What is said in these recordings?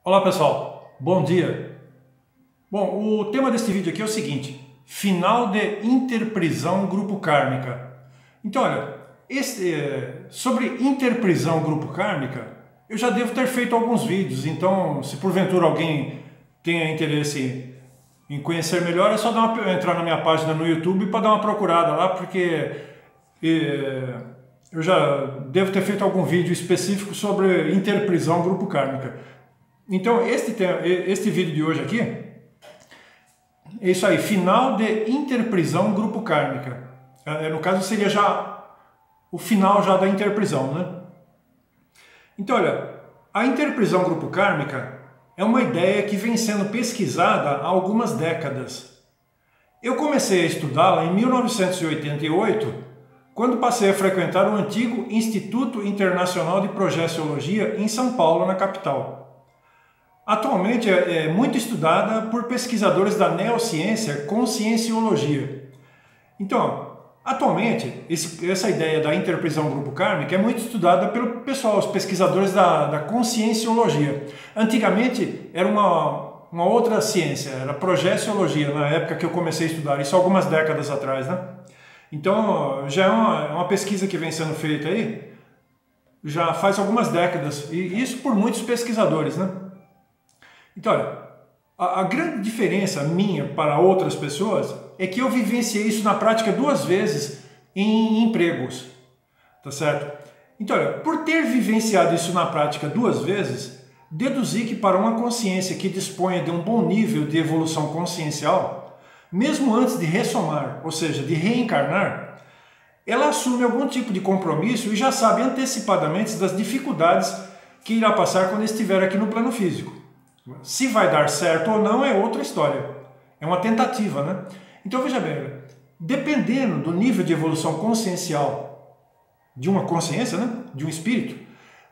Olá pessoal, bom dia. Bom, o tema deste vídeo aqui é o seguinte: final de interprisão grupo kármica. Então, olha, sobre interprisão grupo kármica, eu já devo ter feito alguns vídeos, então se porventura alguém tenha interesse em conhecer melhor, é só entrar na minha página no YouTube para dar uma procurada lá, porque eu já devo ter feito algum vídeo específico sobre interprisão grupo kármica. Então, este vídeo de hoje aqui é isso aí, final de interprisão grupo kármica. No caso, seria já o final já da interprisão, né? Então, olha, a interprisão grupo kármica é uma ideia que vem sendo pesquisada há algumas décadas. Eu comecei a estudá-la em 1988, quando passei a frequentar o antigo Instituto Internacional de Projeciologia em São Paulo, na capital. Atualmente é muito estudada por pesquisadores da neociência conscienciologia. Então, atualmente, essa ideia da interprisão grupo kármica é muito estudada pelo pessoal, os pesquisadores da conscienciologia. Antigamente era uma outra ciência, era projeciologia, na época que eu comecei a estudar, isso algumas décadas atrás, né? Então, já é uma pesquisa que vem sendo feita aí, já faz algumas décadas, e isso por muitos pesquisadores, né? Então, olha, a grande diferença minha para outras pessoas é que eu vivenciei isso na prática 2 vezes em empregos, tá certo? Então, olha, por ter vivenciado isso na prática 2 vezes, deduzi que para uma consciência que disponha de um bom nível de evolução consciencial, mesmo antes de ressomar, ou seja, de reencarnar, ela assume algum tipo de compromisso e já sabe antecipadamente das dificuldades que irá passar quando estiver aqui no plano físico. Se vai dar certo ou não é outra história. É uma tentativa, né? Então veja bem, dependendo do nível de evolução consciencial de uma consciência, né? De um espírito,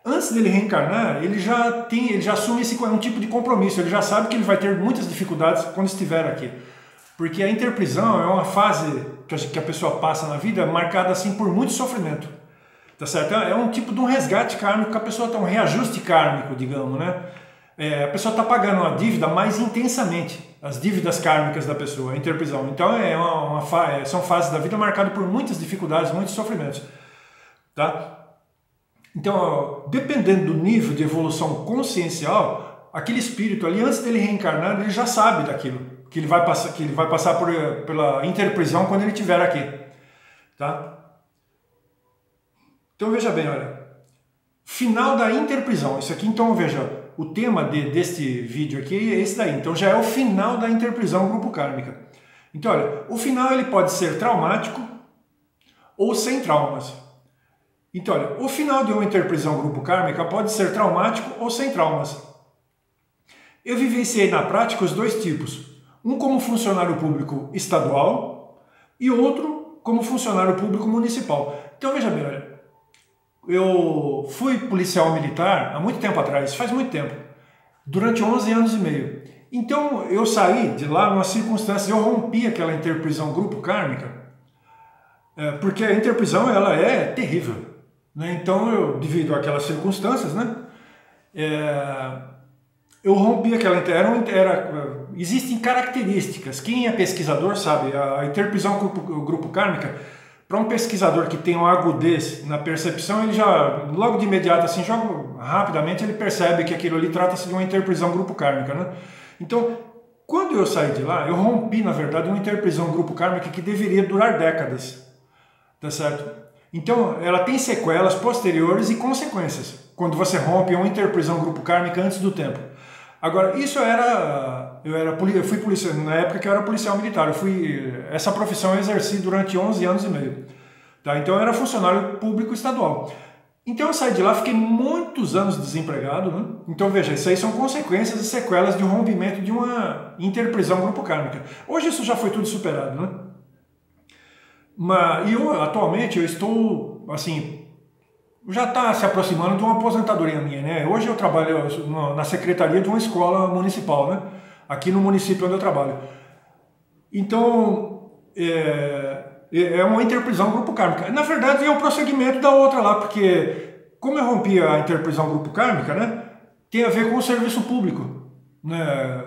antes dele reencarnar, ele já assume um tipo de compromisso, ele já sabe que ele vai ter muitas dificuldades quando estiver aqui. Porque a interprisão é uma fase que a pessoa passa na vida marcada assim por muito sofrimento. Tá certo? É um tipo de um resgate kármico que a pessoa tem, um reajuste kármico, digamos, né? A pessoa está pagando uma dívida mais intensamente, as dívidas kármicas da pessoa, a interprisão. Então são fases da vida marcadas por muitas dificuldades, muitos sofrimentos. Tá? Então, dependendo do nível de evolução consciencial, aquele espírito ali, antes dele reencarnar, ele já sabe daquilo, que ele vai passar pela interprisão quando ele estiver aqui. Tá? Então veja bem, olha, final da interprisão, isso aqui então veja, o tema deste vídeo aqui é esse daí, então já é o final da interprisão grupo kármica. Então olha, o final ele pode ser traumático ou sem traumas. Então olha, o final de uma interprisão grupo kármica pode ser traumático ou sem traumas. Eu vivenciei na prática os 2 tipos, um como funcionário público estadual e outro como funcionário público municipal. Então veja bem, olha, eu fui policial militar há muito tempo atrás, faz muito tempo, durante 11 anos e meio. Então eu saí de lá numa circunstância, eu rompi aquela interprisão grupo kármica, porque a interprisão ela é terrível, né? Então devido àquelas circunstâncias, né, eu rompi aquela existem características, quem é pesquisador sabe, a interprisão grupo kármica, para um pesquisador que tem uma agudez na percepção, ele já, logo de imediato, assim, rapidamente, ele percebe que aquilo ali trata-se de uma interprisão grupo kármica, né? Então, quando eu saí de lá, eu rompi, na verdade, uma interprisão grupo kármica que deveria durar décadas, tá certo? Então, ela tem sequelas posteriores e consequências, quando você rompe uma interprisão grupo kármica antes do tempo. Agora, isso eu fui policial, na época que eu era policial militar, essa profissão eu exerci durante 11 anos e meio. Tá? Então eu era funcionário público estadual. Então eu saí de lá, fiquei muitos anos desempregado, né? Então veja, isso aí são consequências e sequelas de um rompimento de uma interprisão grupo kármica. Hoje isso já foi tudo superado, né? Atualmente eu estou, assim, já está se aproximando de uma aposentadoria minha, né? Hoje eu trabalho na secretaria de uma escola municipal, né? Aqui no município onde eu trabalho. Então, é uma interprisão grupo kármica. Na verdade, é um prosseguimento da outra lá, porque como eu rompi a interprisão grupo kármica, né? tem a ver com o serviço público, né?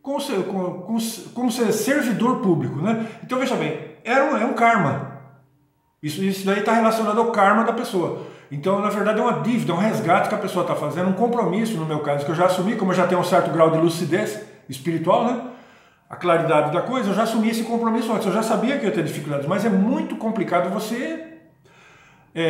Como ser servidor público, né? Então veja bem, é um karma. Isso daí está relacionado ao karma da pessoa. Então, na verdade, é uma dívida, um resgate que a pessoa está fazendo, um compromisso, no meu caso, que eu já assumi, como eu já tenho um certo grau de lucidez espiritual, né? A claridade da coisa, eu já assumi esse compromisso antes, eu já sabia que eu ia ter dificuldades, mas é muito complicado você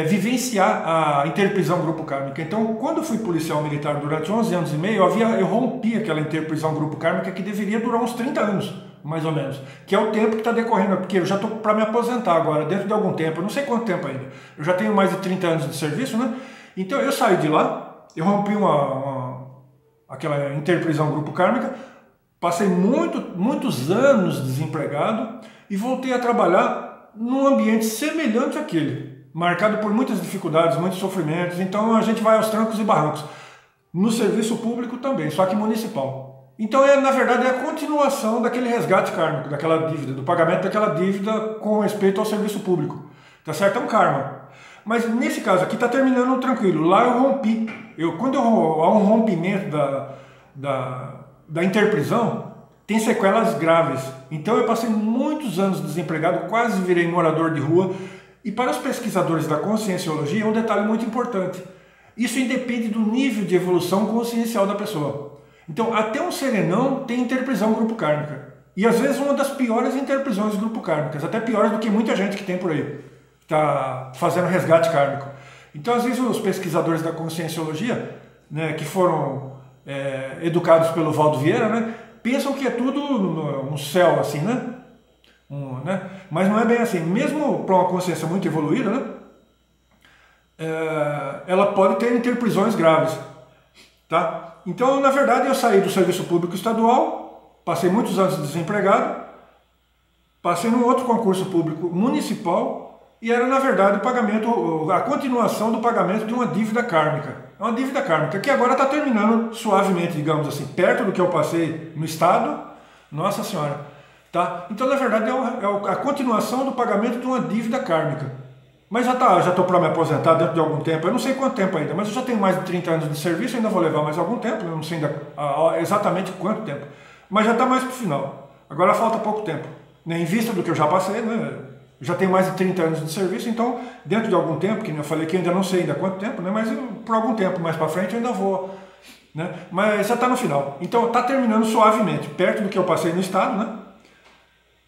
vivenciar a interprisão grupo kármica. Então, quando eu fui policial militar durante 11 anos e meio, eu rompi aquela interprisão grupo kármica que deveria durar uns 30 anos, mais ou menos, que é o tempo que está decorrendo, porque eu já estou para me aposentar agora, dentro de algum tempo, eu não sei quanto tempo ainda, eu já tenho mais de 30 anos de serviço, né? Então, eu saí de lá, eu rompi aquela interprisão grupo kármica, passei muitos anos desempregado e voltei a trabalhar num ambiente semelhante àquele, marcado por muitas dificuldades, muitos sofrimentos. Então a gente vai aos trancos e barrancos. No serviço público também, só que municipal. Então na verdade é a continuação daquele resgate kármico, daquela dívida, do pagamento daquela dívida com respeito ao serviço público. Tá certo? É um karma. Mas nesse caso aqui está terminando tranquilo. Lá eu rompi. Quando há um rompimento da interprisão, tem sequelas graves. Então eu passei muitos anos desempregado, quase virei morador de rua. E para os pesquisadores da conscienciologia é um detalhe muito importante. Isso independe do nível de evolução consciencial da pessoa. Então até um serenão tem interprisão grupo kármica. E às vezes uma das piores interprisões grupo kármicas, até piores do que muita gente que tem por aí. Está fazendo resgate kármico. Então às vezes os pesquisadores da conscienciologia, né, que foram educados pelo Valdo Vieira, né, pensam que é tudo um céu assim, né? Mas não é bem assim. Mesmo para uma consciência muito evoluída, né, ela pode ter interprisões graves. Tá? Então, na verdade, eu saí do serviço público estadual, passei muitos anos desempregado, passei num outro concurso público municipal e era, na verdade, a continuação do pagamento de uma dívida kármica. É uma dívida kármica que agora está terminando suavemente, digamos assim, perto do que eu passei no estado. Nossa Senhora. Tá? Então, na verdade, é a continuação do pagamento de uma dívida kármica. Mas já estou para me aposentar dentro de algum tempo, eu não sei quanto tempo ainda, mas eu já tenho mais de 30 anos de serviço, ainda vou levar mais algum tempo, eu não sei ainda exatamente quanto tempo, mas já está mais para o final. Agora falta pouco tempo, né? Em vista do que eu já passei, né? Já tenho mais de 30 anos de serviço, então dentro de algum tempo, que eu falei que eu ainda não sei ainda quanto tempo, né? Mas por algum tempo mais para frente eu ainda vou, né? Mas já está no final, então está terminando suavemente, perto do que eu passei no estado, né?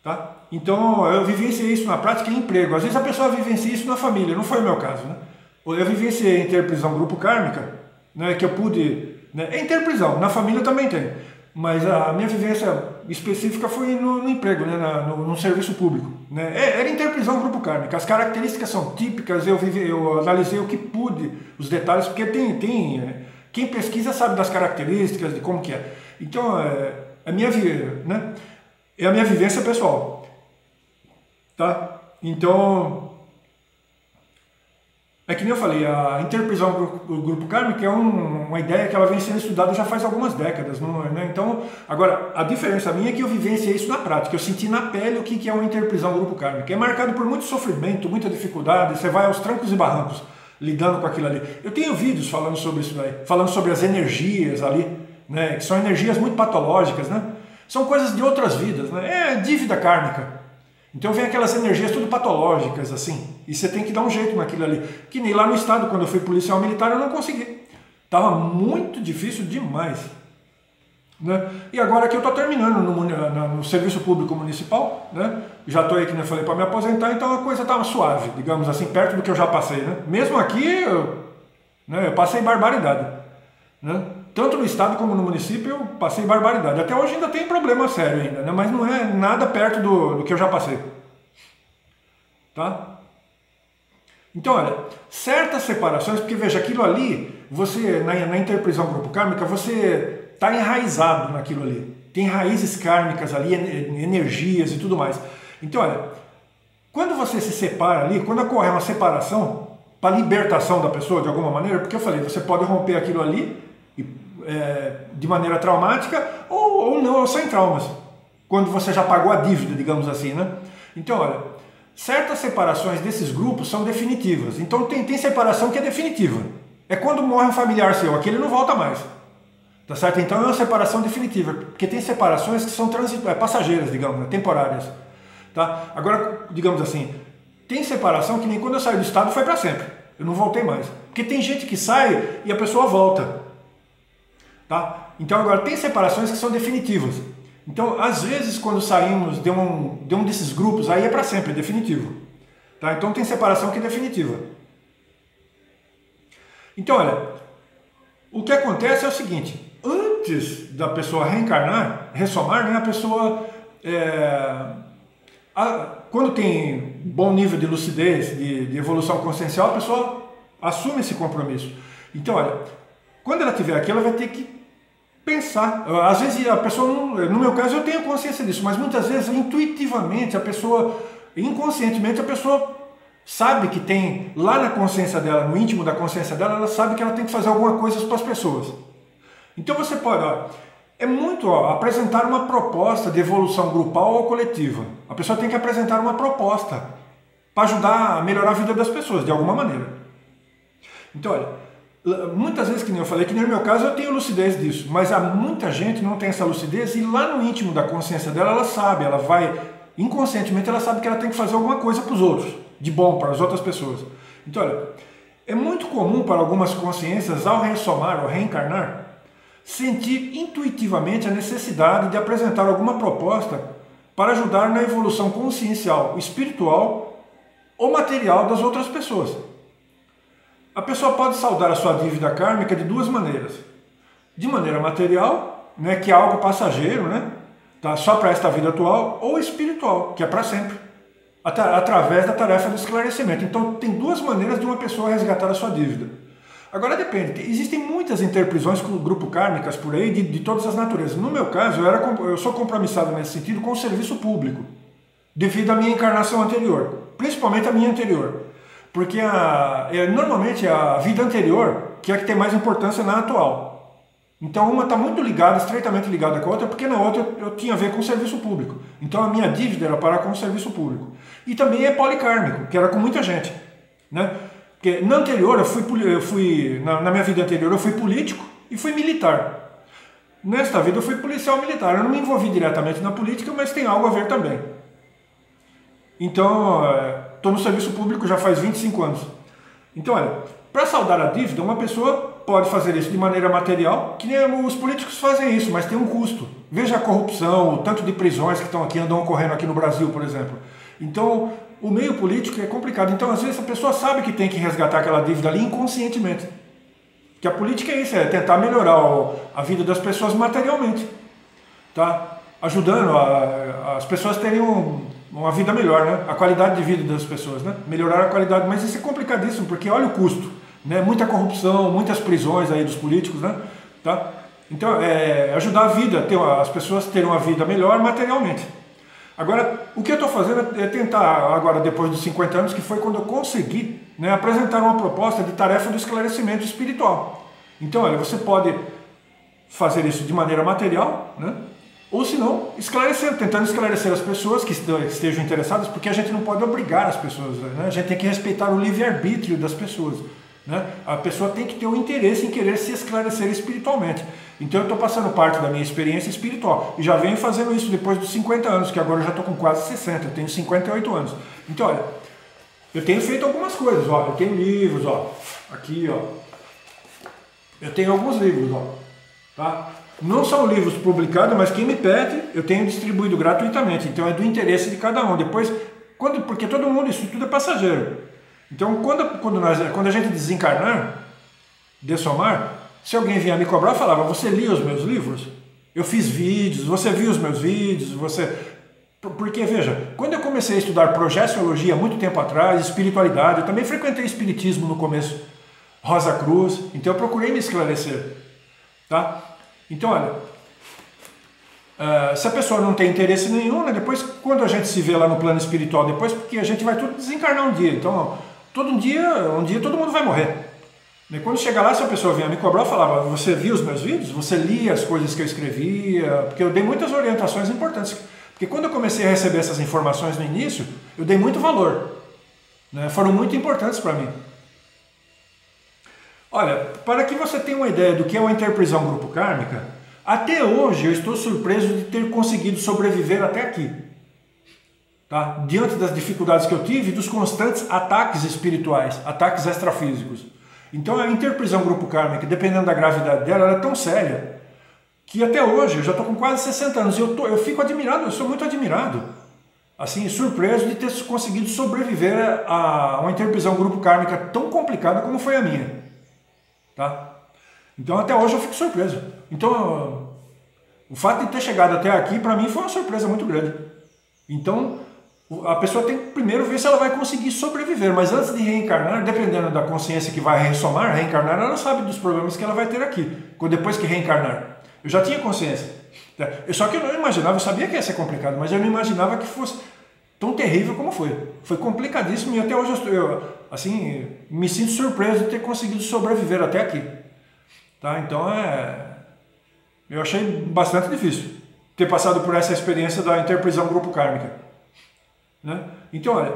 Tá? Então eu vivenciei isso na prática em emprego. Às vezes a pessoa vivencia isso na família, não foi o meu caso, né? Eu vivenciei interprisão grupo kármica, né, que eu pude, né, é interprisão, na família também tem, mas a minha vivência específica foi no emprego, né, no serviço público, né? Era interprisão grupo kármica. As características são típicas, eu analisei o que pude, os detalhes, porque quem pesquisa sabe das características, de como que é. Então a minha vida, né? É a minha vivência pessoal, tá? Então, é que nem eu falei, a interprisão do grupo kármico é uma ideia que ela vem sendo estudada já faz algumas décadas, né? Então, agora, a diferença minha é que eu vivenciei isso na prática, eu senti na pele o que é uma interprisão do grupo kármico. É marcado por muito sofrimento, muita dificuldade, você vai aos trancos e barrancos lidando com aquilo ali. Eu tenho vídeos falando sobre isso daí, falando sobre as energias ali, né? Que são energias muito patológicas, né? São coisas de outras vidas, né? É dívida kármica. Então vem aquelas energias tudo patológicas, assim. E você tem que dar um jeito naquilo ali. Que nem lá no estado, quando eu fui policial militar, eu não consegui. Estava muito difícil demais. Né? E agora que eu estou terminando no serviço público municipal, né? Já estou aí, que eu falei, para me aposentar, então a coisa estava suave, digamos assim, perto do que eu já passei. Né? Mesmo aqui, eu passei barbaridade. Né? Tanto no estado como no município eu passei barbaridade. Até hoje ainda tem problema sério ainda, né? Mas não é nada perto do que eu já passei. Tá? Então, olha, certas separações, porque veja, aquilo ali, você, na interprisão grupo kármica, você está enraizado naquilo ali. Tem raízes kármicas ali, energias e tudo mais. Então, olha, quando você se separa ali, quando ocorre uma separação, para libertação da pessoa de alguma maneira, porque eu falei, você pode romper aquilo ali de maneira traumática ou não, ou sem traumas, quando você já pagou a dívida, digamos assim, né? Então, olha, certas separações desses grupos são definitivas. Então tem separação que é definitiva, é quando morre um familiar seu, aquele não volta mais. Tá certo? Então é uma separação definitiva, porque tem separações que são passageiras, digamos, né? Temporárias. Tá? Agora, digamos assim, tem separação que nem quando eu saí do estado foi para sempre. Eu não voltei mais. Porque tem gente que sai e a pessoa volta. Tá? Então agora tem separações que são definitivas. Então, às vezes, quando saímos de um desses grupos, aí é para sempre, é definitivo. Tá? Então tem separação que é definitiva. Então, olha, o que acontece é o seguinte, antes da pessoa reencarnar, ressomar, né, a pessoa, quando tem bom nível de lucidez, de evolução consciencial, a pessoa assume esse compromisso. Então, olha, quando ela estiver aqui, ela vai ter que pensar. Às vezes a pessoa, no meu caso eu tenho consciência disso, mas muitas vezes intuitivamente a pessoa, inconscientemente a pessoa sabe que tem lá na consciência dela, no íntimo da consciência dela, ela sabe que ela tem que fazer alguma coisa para as pessoas. Então você pode, apresentar uma proposta de evolução grupal ou coletiva. A pessoa tem que apresentar uma proposta para ajudar a melhorar a vida das pessoas, de alguma maneira. Então, olha, muitas vezes, que nem eu falei, que no meu caso eu tenho lucidez disso, mas há muita gente que não tem essa lucidez e lá no íntimo da consciência dela, ela sabe, ela vai, inconscientemente, ela sabe que ela tem que fazer alguma coisa para os outros, de bom, para as outras pessoas. Então, olha, é muito comum para algumas consciências, ao ressomar ou reencarnar, sentir intuitivamente a necessidade de apresentar alguma proposta para ajudar na evolução consciencial, espiritual ou material das outras pessoas. A pessoa pode saldar a sua dívida kármica de duas maneiras. De maneira material, né, que é algo passageiro, né, tá, só para esta vida atual, ou espiritual, que é para sempre, através da tarefa do esclarecimento. Então tem duas maneiras de uma pessoa resgatar a sua dívida. Agora depende, existem muitas interprisões com o grupo kármicas por aí, de todas as naturezas. No meu caso, eu sou compromissado nesse sentido com o serviço público, devido à minha encarnação anterior, principalmente a minha anterior. Porque normalmente a vida anterior que é a que tem mais importância na atual. Então uma está muito ligada, estreitamente ligada com a outra, porque na outra eu tinha a ver com o serviço público. Então a minha dívida era para com o serviço público. E também é policármico, que era com muita gente. Né? Porque na anterior, na minha vida anterior eu fui político e fui militar. Nesta vida eu fui policial militar. Eu não me envolvi diretamente na política, mas tem algo a ver também. Então, estou no serviço público já faz 25 anos. Então, olha, para saldar a dívida, uma pessoa pode fazer isso de maneira material, que nem os políticos fazem isso, mas tem um custo. Veja a corrupção, o tanto de prisões que andam ocorrendo aqui no Brasil, por exemplo. Então, o meio político é complicado. Então, às vezes, a pessoa sabe que tem que resgatar aquela dívida ali inconscientemente. Que a política é isso, é tentar melhorar a vida das pessoas materialmente. Tá? Ajudando as pessoas terem uma vida melhor, né? A qualidade de vida das pessoas, né? Melhorar a qualidade, mas isso é complicadíssimo, porque olha o custo, né? Muita corrupção, muitas prisões aí dos políticos, né? Tá? Então, ajudar a vida, as pessoas terem uma vida melhor materialmente. Agora, o que eu estou fazendo é tentar, agora depois dos 50 anos, que foi quando eu consegui, né, apresentar uma proposta de tarefa do esclarecimento espiritual. Então, olha, você pode fazer isso de maneira material, né? Ou se não, tentando esclarecer as pessoas que estejam interessadas, porque a gente não pode obrigar as pessoas, né? A gente tem que respeitar o livre-arbítrio das pessoas, né? A pessoa tem que ter um interesse em querer se esclarecer espiritualmente. Então eu estou passando parte da minha experiência espiritual, e já venho fazendo isso depois dos 50 anos, que agora eu já estou com quase 60, eu tenho 58 anos. Então, olha, eu tenho feito algumas coisas, ó, eu tenho livros, ó, aqui, ó, eu tenho alguns livros, ó, tá? Não são livros publicados, mas quem me pede, eu tenho distribuído gratuitamente. Então é do interesse de cada um. Depois, porque todo mundo, isso tudo é passageiro. Então quando a gente desencarnar, dessomar, se alguém vier me cobrar, eu falava, você lia os meus livros? Eu fiz vídeos, você viu os meus vídeos, Porque, veja, quando eu comecei a estudar projeciologia muito tempo atrás, espiritualidade, eu também frequentei espiritismo no começo, Rosa Cruz, então eu procurei me esclarecer. Tá? Então, olha, se a pessoa não tem interesse nenhum, né, depois, quando a gente se vê lá no plano espiritual, depois, porque a gente vai tudo desencarnar um dia, então, um dia todo mundo vai morrer. E quando chegar lá, se a pessoa vinha me cobrar, eu falava, você viu os meus vídeos? Você lia as coisas que eu escrevia? Porque eu dei muitas orientações importantes. Porque quando eu comecei a receber essas informações no início, eu dei muito valor, né, foram muito importantes para mim. Olha, para que você tenha uma ideia do que é uma interprisão grupo kármica, até hoje eu estou surpreso de ter conseguido sobreviver até aqui. Tá? Diante das dificuldades que eu tive e dos constantes ataques espirituais, ataques extrafísicos. Então a interprisão grupo kármica, dependendo da gravidade dela, ela é tão séria que até hoje, eu já estou com quase 60 anos, e eu fico admirado, eu sou muito admirado, assim, surpreso de ter conseguido sobreviver a uma interprisão grupo kármica tão complicada como foi a minha. Tá? Então até hoje eu fico surpreso. Então o fato de ter chegado até aqui para mim foi uma surpresa muito grande. Então a pessoa tem que primeiro ver se ela vai conseguir sobreviver, mas antes de reencarnar, dependendo da consciência que vai ressomar, reencarnar, ela sabe dos problemas que ela vai ter aqui, depois que reencarnar. Eu já tinha consciência. Só que eu não imaginava, eu sabia que ia ser complicado, mas eu não imaginava que fosse tão terrível como foi. Foi complicadíssimo e até hoje eu assim, me sinto surpreso de ter conseguido sobreviver até aqui. Tá? Então eu achei bastante difícil ter passado por essa experiência da interprisão grupo kármica. Né? Então, olha,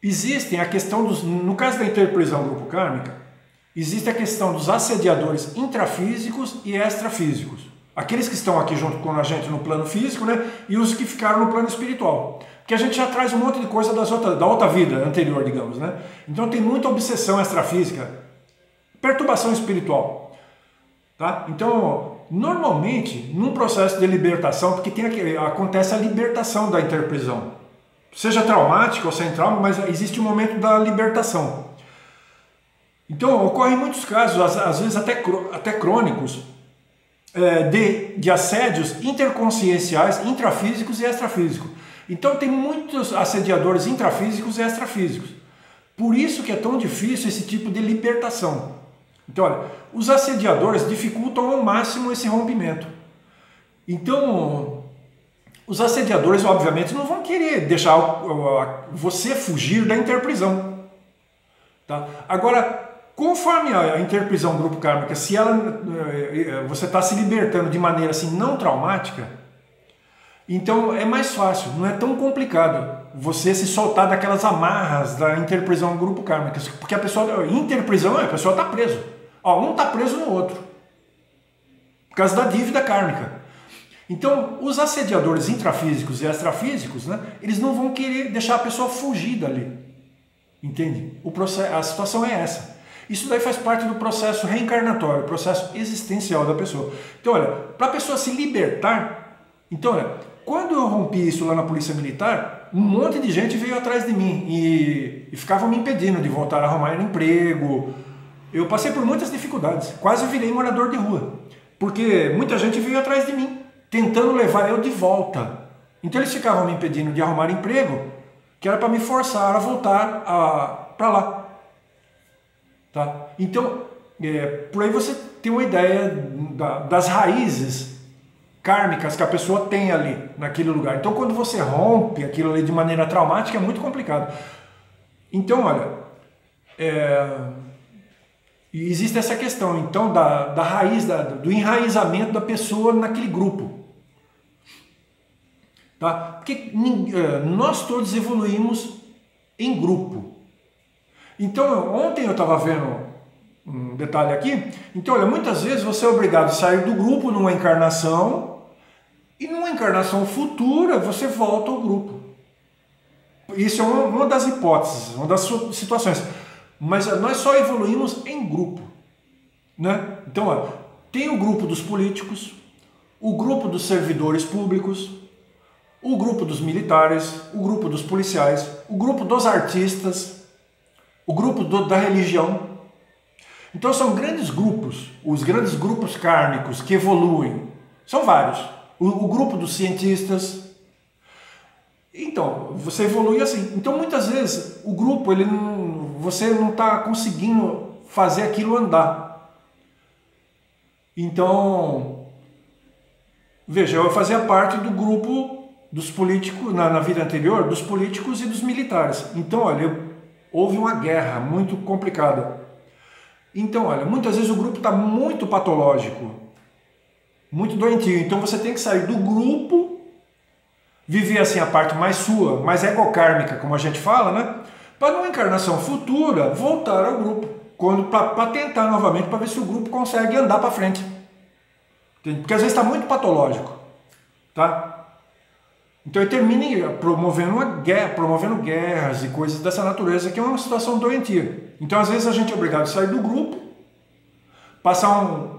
existem a questão dos, no caso da interprisão grupo kármica, existe a questão dos assediadores intrafísicos e extrafísicos. Aqueles que estão aqui junto com a gente no plano físico, né? E os que ficaram no plano espiritual. Porque a gente já traz um monte de coisa da outra vida anterior, digamos, né? Então tem muita obsessão extrafísica, perturbação espiritual. Tá? Então, normalmente, num processo de libertação, porque acontece a libertação da interprisão, seja traumática ou sem trauma, mas existe um momento da libertação. Então, ocorrem muitos casos, às vezes até crônicos, de assédios interconscienciais, intrafísicos e extrafísicos. Então, tem muitos assediadores intrafísicos e extrafísicos. Por isso que é tão difícil esse tipo de libertação. Então, olha, os assediadores dificultam ao máximo esse rompimento. Então, os assediadores, obviamente, não vão querer deixar você fugir da interprisão. Tá? Agora, conforme a interprisão grupo kármica, se você está se libertando de maneira assim não traumática, então é mais fácil, não é tão complicado você se soltar daquelas amarras da interprisão grupo kármica, porque a pessoa, interprisão, a pessoa está preso. Um está preso no outro, por causa da dívida kármica. Então, os assediadores intrafísicos e extrafísicos, né, eles não vão querer deixar a pessoa fugir dali. Entende? A situação é essa. Isso daí faz parte do processo reencarnatório, processo existencial da pessoa. Então, olha, para a pessoa se libertar, então, olha, quando eu rompi isso lá na Polícia Militar, um monte de gente veio atrás de mim e ficava me impedindo de voltar a arrumar emprego. Eu passei por muitas dificuldades, quase virei morador de rua, porque muita gente veio atrás de mim, tentando levar eu de volta. Então eles ficavam me impedindo de arrumar emprego, que era para me forçar a voltar para lá. Tá? Então, por aí você tem uma ideia das raízes kármicas que a pessoa tem ali, naquele lugar. Então, quando você rompe aquilo ali de maneira traumática, é muito complicado. Então, olha, existe essa questão, então, da raiz, do enraizamento da pessoa naquele grupo. Tá? Porque nós todos evoluímos em grupo. Então, ontem eu estava vendo um detalhe aqui. Então, olha, muitas vezes você é obrigado a sair do grupo numa encarnação e numa encarnação futura você volta ao grupo. Isso é uma das hipóteses, uma das situações. Mas nós só evoluímos em grupo. Né? Então, olha, tem o grupo dos políticos, o grupo dos servidores públicos, o grupo dos militares, o grupo dos policiais, o grupo dos artistas, o grupo da religião. Então são grandes grupos, os grandes grupos kármicos que evoluem, são vários. O grupo dos cientistas. Então, você evolui assim. Então muitas vezes o grupo, você não está conseguindo fazer aquilo andar. Então, veja, eu fazia parte do grupo dos políticos, na vida anterior, dos políticos e dos militares. Então, olha, houve uma guerra muito complicada. Então, olha, muitas vezes o grupo está muito patológico, muito doentio. Então você tem que sair do grupo, viver assim a parte mais sua, mais ecokármica, como a gente fala, né? Para numa encarnação futura, voltar ao grupo, para tentar novamente, para ver se o grupo consegue andar para frente. Porque às vezes está muito patológico. Tá? Então ele termina promovendo guerras e coisas dessa natureza, que é uma situação doentia. Então às vezes a gente é obrigado a sair do grupo, passar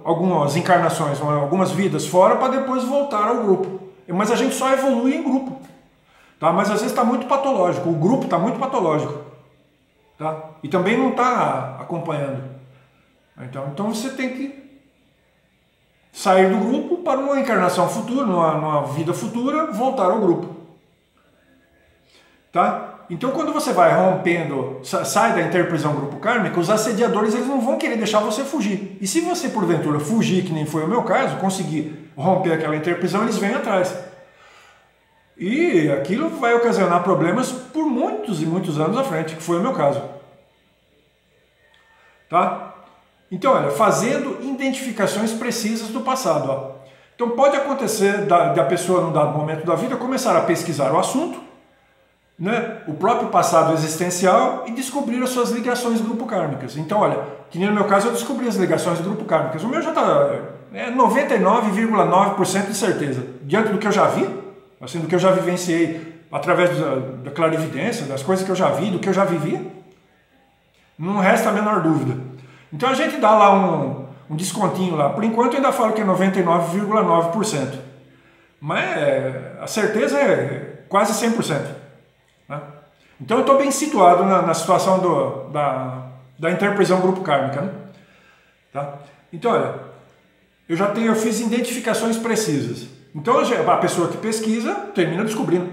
algumas encarnações, algumas vidas fora, para depois voltar ao grupo. Mas a gente só evolui em grupo. Tá? Mas às vezes está muito patológico, o grupo está muito patológico. Tá? E também não está acompanhando. Então você tem que sair do grupo para uma encarnação futura, numa vida futura, voltar ao grupo. Tá? Então quando você vai rompendo, sai da interprisão grupo kármico, os assediadores eles não vão querer deixar você fugir. E se você porventura fugir, que nem foi o meu caso, conseguir romper aquela interprisão, eles vêm atrás. E aquilo vai ocasionar problemas por muitos e muitos anos à frente, que foi o meu caso. Tá? Então, olha, fazendo identificações precisas do passado. Ó. Então pode acontecer da pessoa, num dado momento da vida, começar a pesquisar o assunto, né, o próprio passado existencial, e descobrir as suas ligações grupo-kármicas. Então, olha, que nem no meu caso eu descobri as ligações grupo-kármicas. O meu já está 99,9% de certeza. Diante do que eu já vi, assim, do que eu já vivenciei através da clarividência, das coisas que eu já vi, do que eu já vivi, não resta a menor dúvida. Então a gente dá lá um descontinho lá. Por enquanto eu ainda falo que é 99,9%. Mas a certeza é quase 100%. Né? Então eu estou bem situado na situação da interprisão grupo kármica. Né? Tá? Então olha, eu fiz identificações precisas. Então a pessoa que pesquisa termina descobrindo.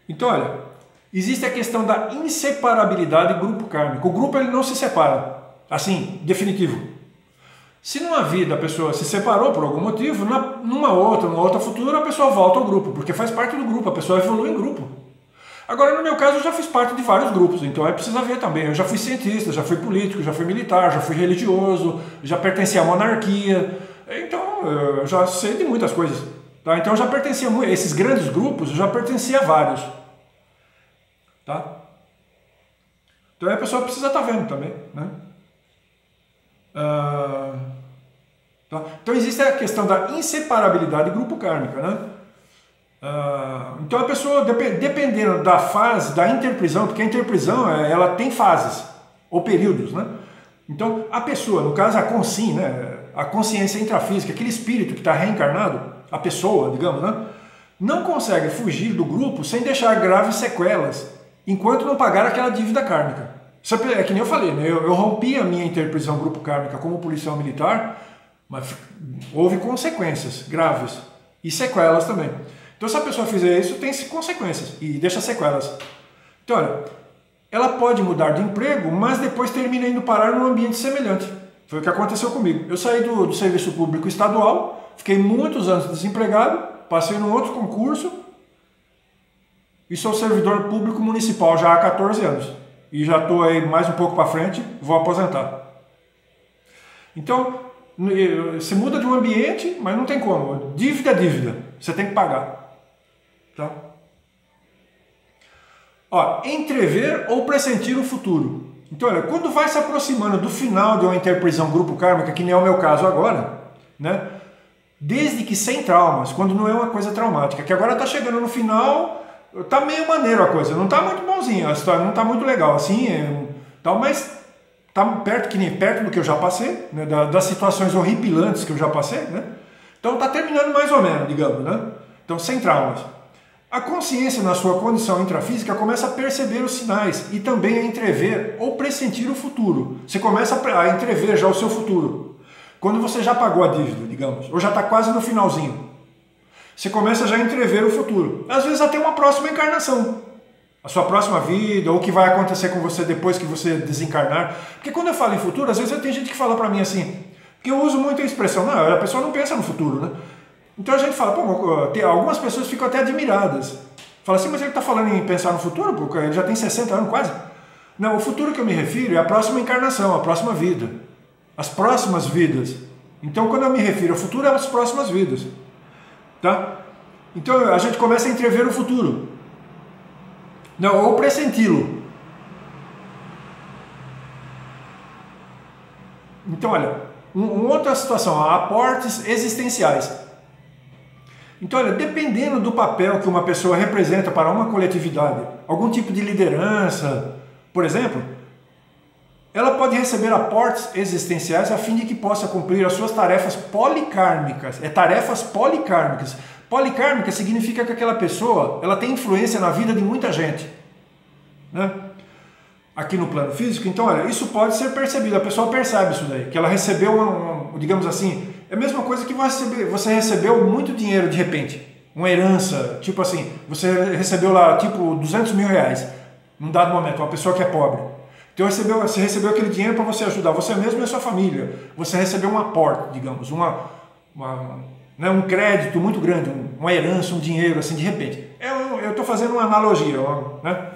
Então olha, existe a questão da inseparabilidade grupo kármico. O grupo ele não se separa, assim, definitivo. Se numa vida a pessoa se separou por algum motivo, numa outra futura a pessoa volta ao grupo, porque faz parte do grupo, a pessoa evolui em grupo. Agora no meu caso eu já fiz parte de vários grupos, então é preciso ver também. Eu já fui cientista, já fui político, já fui militar, já fui religioso, já pertenci à monarquia. Então eu já sei de muitas coisas. Tá? Então eu já pertencia a esses grandes grupos, eu já pertencia a vários. Tá? Então a pessoa precisa estar vendo também. Né? Tá? Então existe a questão da inseparabilidade grupo kármica. Né? Então a pessoa, dependendo da fase da interprisão, porque a interprisão ela tem fases ou períodos. Né? Então a pessoa, no caso a consciência intrafísica, aquele espírito que está reencarnado, a pessoa, digamos, né? Não consegue fugir do grupo sem deixar graves sequelas, enquanto não pagar aquela dívida kármica. É que nem eu falei, né? Eu rompi a minha interprisão grupo kármica como policial militar, mas houve consequências graves e sequelas também. Então se a pessoa fizer isso, tem consequências e deixa sequelas. Então olha, ela pode mudar de emprego, mas depois termina indo parar num ambiente semelhante. Foi o que aconteceu comigo. Eu saí do serviço público estadual, fiquei muitos anos desempregado, passei num outro concurso e sou servidor público municipal já há 14 anos. E já estou aí mais um pouco para frente, vou aposentar. Então, você muda de um ambiente, mas não tem como. Dívida é dívida, você tem que pagar. Tá? Ó, entrever ou pressentir o futuro. Então, olha, quando vai se aproximando do final de uma interprisão grupo kármica, que nem é o meu caso agora, né? Desde que sem traumas, quando não é uma coisa traumática, que agora está chegando no final, tá meio maneiro a coisa, não tá muito bonzinho, a história não tá muito legal, assim, tal, mas tá perto do que eu já passei, né? Das situações horripilantes que eu já passei, né? Então tá terminando mais ou menos, digamos, né? Então sem traumas. A consciência na sua condição intrafísica começa a perceber os sinais e também a entrever ou pressentir o futuro. Você começa a entrever já o seu futuro. Quando você já pagou a dívida, digamos, ou já está quase no finalzinho, você começa já a entrever o futuro. Às vezes até uma próxima encarnação. A sua próxima vida, ou o que vai acontecer com você depois que você desencarnar. Porque quando eu falo em futuro, às vezes tem gente que fala para mim assim, que eu uso muito a expressão, não, a pessoa não pensa no futuro, né? Então a gente fala, pô, algumas pessoas ficam até admiradas. Fala assim, mas ele está falando em pensar no futuro? Porque ele já tem 60 anos quase. Não, o futuro que eu me refiro é a próxima encarnação, a próxima vida. As próximas vidas. Então quando eu me refiro ao futuro, é as próximas vidas. Tá? Então a gente começa a entrever o futuro. Não, ou pressenti-lo. Então, olha, outra situação, aportes existenciais. Então, olha, dependendo do papel que uma pessoa representa para uma coletividade, algum tipo de liderança, por exemplo, ela pode receber aportes existenciais a fim de que possa cumprir as suas tarefas policármicas. É tarefas policármicas. Policármica significa que aquela pessoa ela tem influência na vida de muita gente, né? Aqui no plano físico. Então, olha, isso pode ser percebido. A pessoa percebe isso daí, que ela recebeu, digamos assim, é a mesma coisa que você recebeu muito dinheiro de repente, uma herança, tipo assim, você recebeu lá tipo 200 mil reais num dado momento, uma pessoa que é pobre. Então você recebeu aquele dinheiro para você ajudar você mesmo e a sua família. Você recebeu um aporte, digamos, um crédito muito grande, uma herança, um dinheiro, assim, de repente. Eu estou fazendo uma analogia, né?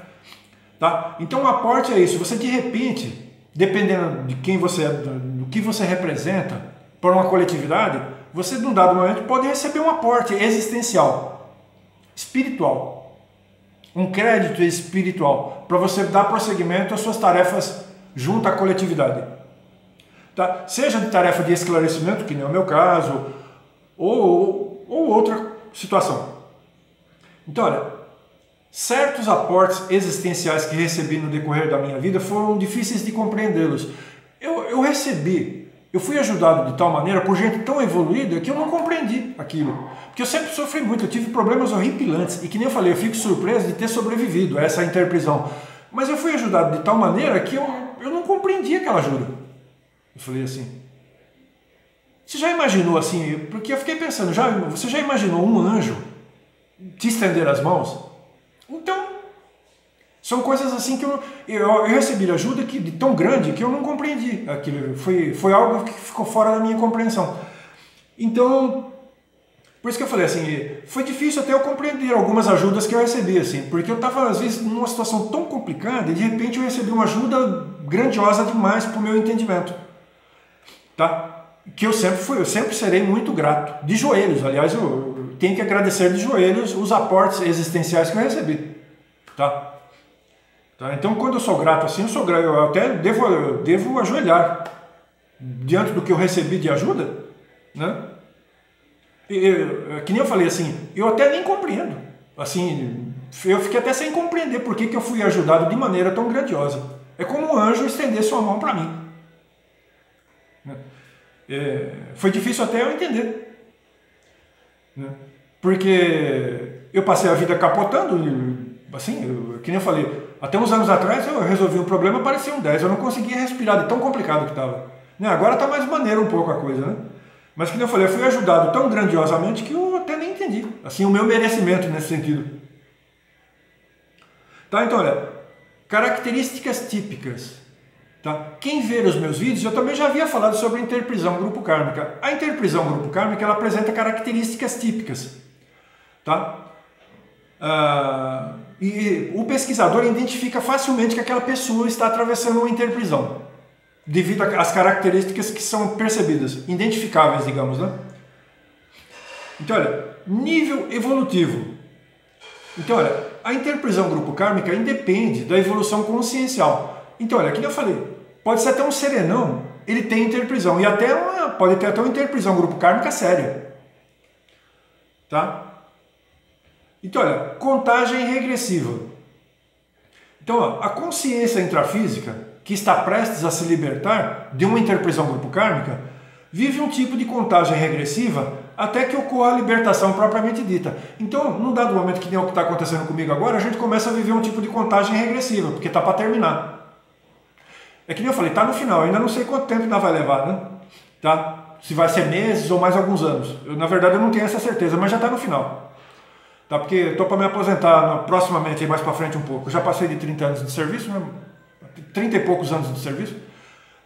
Tá? Então o aporte é isso, você de repente, dependendo de quem você é, do que você representa para uma coletividade, você num dado momento pode receber um aporte existencial, espiritual, um crédito espiritual, para você dar prosseguimento às suas tarefas junto à coletividade. Tá? Seja de tarefa de esclarecimento, que nem é o meu caso, ou outra situação. Então, olha, certos aportes existenciais que recebi no decorrer da minha vida foram difíceis de compreendê-los. Eu fui ajudado de tal maneira por gente tão evoluída que eu não compreendi aquilo. Porque eu sempre sofri muito, eu tive problemas horripilantes. E que nem eu falei, eu fico surpreso de ter sobrevivido a essa interprisão. Mas eu fui ajudado de tal maneira que eu não compreendi aquela ajuda. Eu falei assim, você já imaginou assim, porque eu fiquei pensando, você já imaginou um anjo te estender as mãos? Então, são coisas assim que eu recebi ajuda de tão grande que eu não compreendi aquilo. Foi algo que ficou fora da minha compreensão. Então, por isso que eu falei assim, foi difícil até eu compreender algumas ajudas que eu recebi, assim, porque eu estava às vezes numa situação tão complicada e de repente eu recebi uma ajuda grandiosa demais para o meu entendimento. Tá? Que eu sempre serei muito grato, de joelhos, aliás, eu tenho que agradecer de joelhos os aportes existenciais que eu recebi, tá? Então, quando eu sou grato assim, eu até devo ajoelhar diante do que eu recebi de ajuda, né? Que nem eu falei assim, eu até nem compreendo, assim, eu fiquei até sem compreender por que eu fui ajudado de maneira tão grandiosa. É como um anjo estender sua mão para mim. Foi difícil até eu entender, né? Porque eu passei a vida capotando, assim, que nem eu falei, até uns anos atrás eu resolvi um problema, parecia um 10, eu não conseguia respirar de tão complicado que estava. Agora está mais maneiro um pouco a coisa, né? Mas que nem eu falei, eu fui ajudado tão grandiosamente que eu até nem entendi, assim, o meu merecimento nesse sentido. Tá, então olha, características típicas. Tá? Quem vê os meus vídeos, eu também já havia falado sobre a interprisão grupo kármica. A interprisão grupo kármica ela apresenta características típicas. Tá? E o pesquisador identifica facilmente que aquela pessoa está atravessando uma interprisão, devido às características que são percebidas, identificáveis, digamos, né? Então, olha, nível evolutivo. Então, olha, a interprisão grupo kármica independe da evolução consciencial. Então, olha, como eu falei, pode ser até um serenão, ele tem interprisão, e pode ter até uma interprisão grupo kármica séria. Tá? Então, olha, contagem regressiva. Então, ó, a consciência intrafísica, que está prestes a se libertar de uma interprisão grupo kármica, vive um tipo de contagem regressiva até que ocorra a libertação propriamente dita. Então, num dado momento que nem o que está acontecendo comigo agora, a gente começa a viver um tipo de contagem regressiva, porque está para terminar. É que nem eu falei, está no final, ainda não sei quanto tempo ainda vai levar, né? Tá? Se vai ser meses ou mais alguns anos. Na verdade, eu não tenho essa certeza, mas já está no final. Tá? Porque estou para me aposentar proximamente, mais para frente um pouco. Eu já passei de 30 anos de serviço, né? 30 e poucos anos de serviço.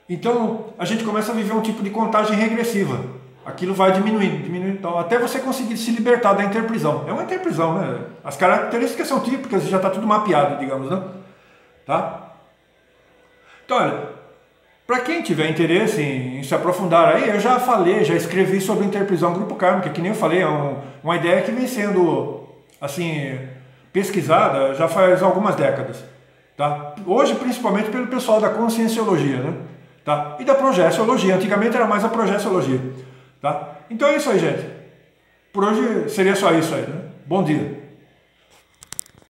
Então, a gente começa a viver um tipo de contagem regressiva. Aquilo vai diminuindo. Então, até você conseguir se libertar da interprisão. É uma interprisão, né? As características são típicas e já está tudo mapeado, digamos, né? Tá? Então, olha, para quem tiver interesse em se aprofundar aí, eu já escrevi sobre interprisão grupo kármica, que nem eu falei, é uma ideia que vem sendo, assim, pesquisada já faz algumas décadas. Tá? Hoje, principalmente pelo pessoal da conscienciologia, né? tá? E da projeciologia. Antigamente era mais a projeciologia, tá? Então é isso aí, gente. Por hoje seria só isso aí, né? Bom dia.